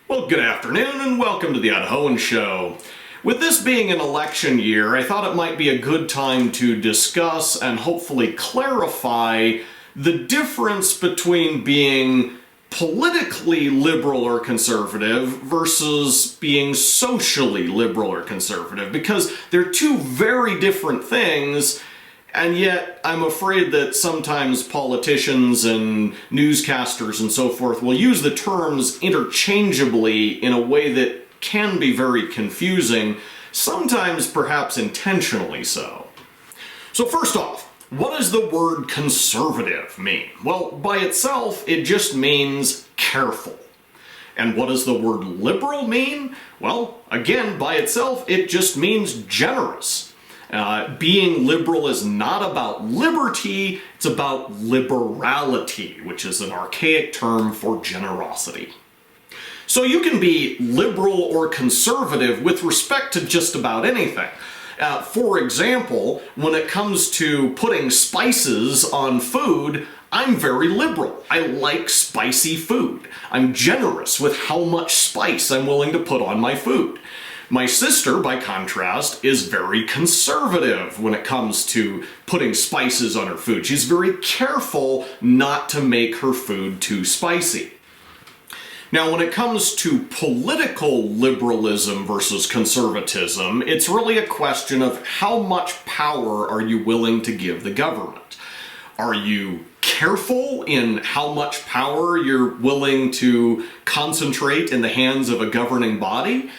Well, good afternoon and welcome to the Idahoan Show. With this being an election year, I thought it might be a good time to discuss and hopefully clarify the difference between being politically liberal or conservative versus being socially liberal or conservative, because they're two very different things. And yet, I'm afraid that sometimes politicians and newscasters and so forth will use the terms interchangeably in a way that can be very confusing, sometimes perhaps intentionally so. So first off, what does the word conservative mean? Well, by itself, it just means careful. And what does the word liberal mean? Well, again, by itself, it just means generous. Being liberal is not about liberty, it's about liberality, which is an archaic term for generosity. So you can be liberal or conservative with respect to just about anything. For example, when it comes to putting spices on food, I'm very liberal. I like spicy food. I'm generous with how much spice I'm willing to put on my food. My sister, by contrast, is very conservative when it comes to putting spices on her food. She's very careful not to make her food too spicy. Now, when it comes to political liberalism versus conservatism, it's really a question of how much power are you willing to give the government? Are you careful in how much power you're willing to concentrate in the hands of a governing body?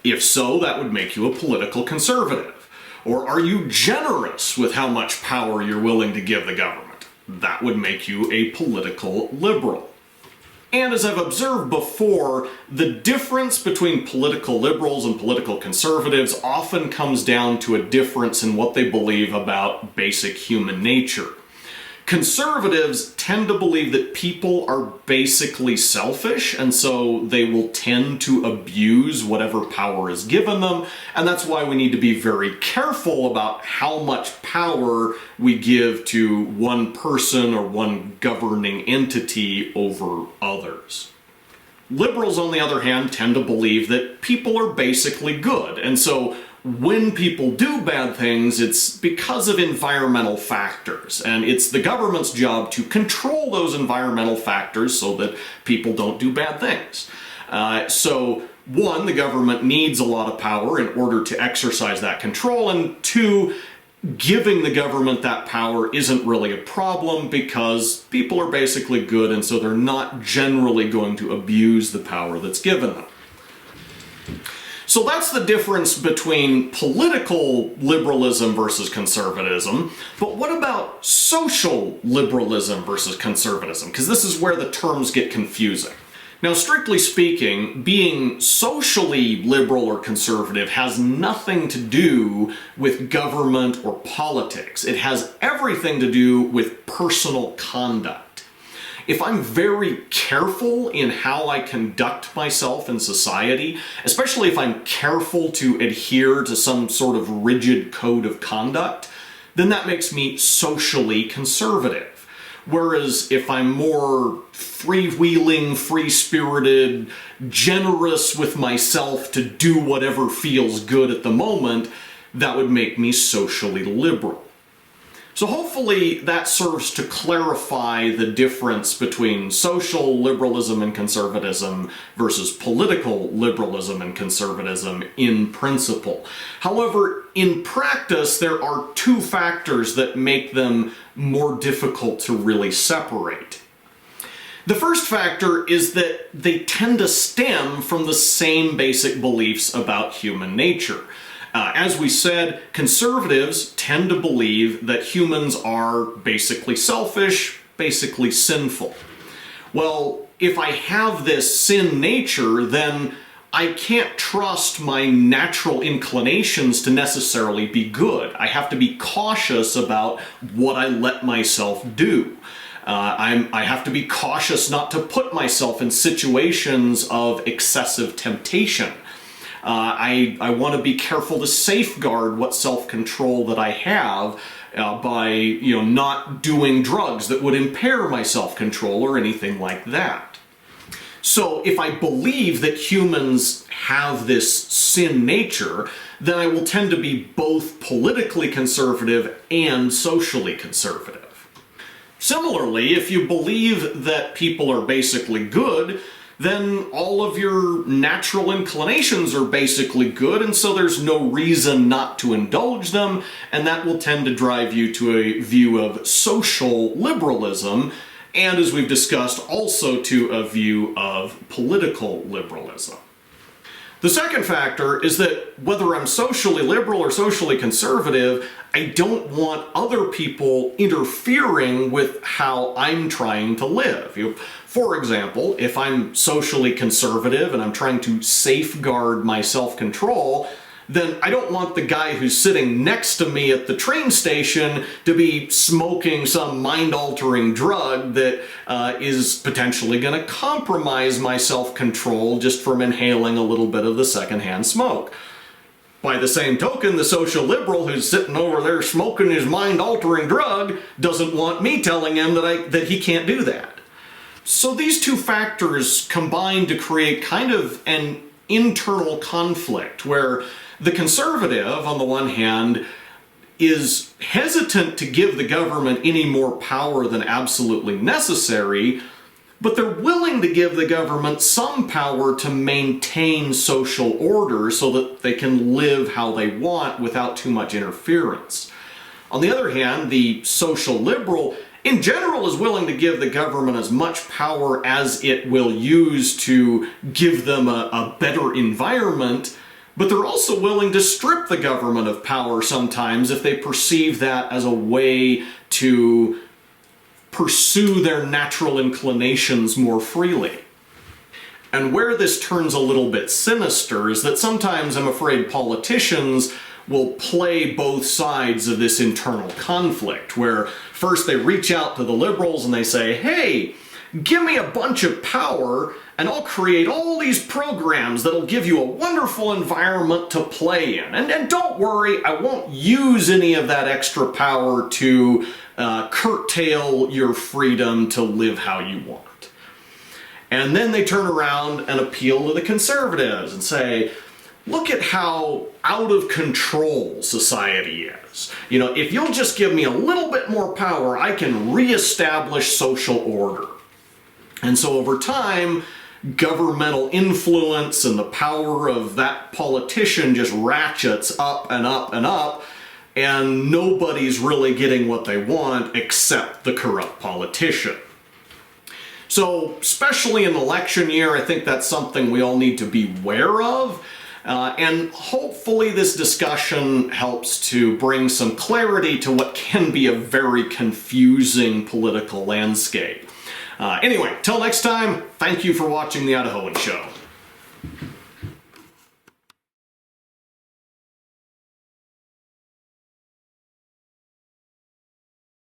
If so, that would make you a political conservative. Or are you generous with how much power you're willing to give the government? That would make you a political liberal. And as I've observed before, the difference between political liberals and political conservatives often comes down to a difference in what they believe about basic human nature. Conservatives tend to believe that people are basically selfish, and so they will tend to abuse whatever power is given them, and that's why we need to be very careful about how much power we give to one person or one governing entity over others. Liberals, on the other hand, tend to believe that people are basically good, and so when people do bad things, it's because of environmental factors, and it's the government's job to control those environmental factors so that people don't do bad things. So, one, the government needs a lot of power in order to exercise that control, and two, giving the government that power isn't really a problem because people are basically good, and so they're not generally going to abuse the power that's given them. So that's the difference between political liberalism versus conservatism. But what about social liberalism versus conservatism? Because this is where the terms get confusing. Now, strictly speaking, being socially liberal or conservative has nothing to do with government or politics. It has everything to do with personal conduct. If I'm very careful in how I conduct myself in society, especially if I'm careful to adhere to some sort of rigid code of conduct, then that makes me socially conservative. Whereas if I'm more freewheeling, free-spirited, generous with myself to do whatever feels good at the moment, that would make me socially liberal. So hopefully that serves to clarify the difference between social liberalism and conservatism versus political liberalism and conservatism in principle. However, in practice, there are two factors that make them more difficult to really separate. The first factor is that they tend to stem from the same basic beliefs about human nature. As we said, conservatives tend to believe that humans are basically selfish, basically sinful. Well, if I have this sin nature, then I can't trust my natural inclinations to necessarily be good. I have to be cautious about what I let myself do. I have to be cautious not to put myself in situations of excessive temptation. I want to be careful to safeguard what self-control that I have by, not doing drugs that would impair my self-control or anything like that. So if I believe that humans have this sin nature, then I will tend to be both politically conservative and socially conservative. Similarly, if you believe that people are basically good, then all of your natural inclinations are basically good, and so there's no reason not to indulge them, and that will tend to drive you to a view of social liberalism, and as we've discussed, also to a view of political liberalism. The second factor is that whether I'm socially liberal or socially conservative, I don't want other people interfering with how I'm trying to live. For example, if I'm socially conservative and I'm trying to safeguard my self-control, then I don't want the guy who's sitting next to me at the train station to be smoking some mind-altering drug that is potentially going to compromise my self-control just from inhaling a little bit of the secondhand smoke. By the same token, the social liberal who's sitting over there smoking his mind-altering drug doesn't want me telling him that he can't do that. So these two factors combine to create kind of an internal conflict where the conservative, on the one hand, is hesitant to give the government any more power than absolutely necessary, but they're willing to give the government some power to maintain social order so that they can live how they want without too much interference. On the other hand, the social liberal, in general, is willing to give the government as much power as it will use to give them a better environment, but they're also willing to strip the government of power sometimes if they perceive that as a way to pursue their natural inclinations more freely. And where this turns a little bit sinister is that sometimes I'm afraid politicians will play both sides of this internal conflict, where first they reach out to the liberals and they say, hey, give me a bunch of power and I'll create all these programs that'll give you a wonderful environment to play in. And don't worry, I won't use any of that extra power to curtail your freedom to live how you want. And then they turn around and appeal to the conservatives and say, look at how out of control society is. You know, if you'll just give me a little bit more power, I can reestablish social order. And so over time, governmental influence and the power of that politician just ratchets up and up and up, and nobody's really getting what they want except the corrupt politician. So, especially in election year, I think that's something we all need to be aware of. And hopefully this discussion helps to bring some clarity to what can be a very confusing political landscape. Anyway, till next time, thank you for watching The Idahoan Show.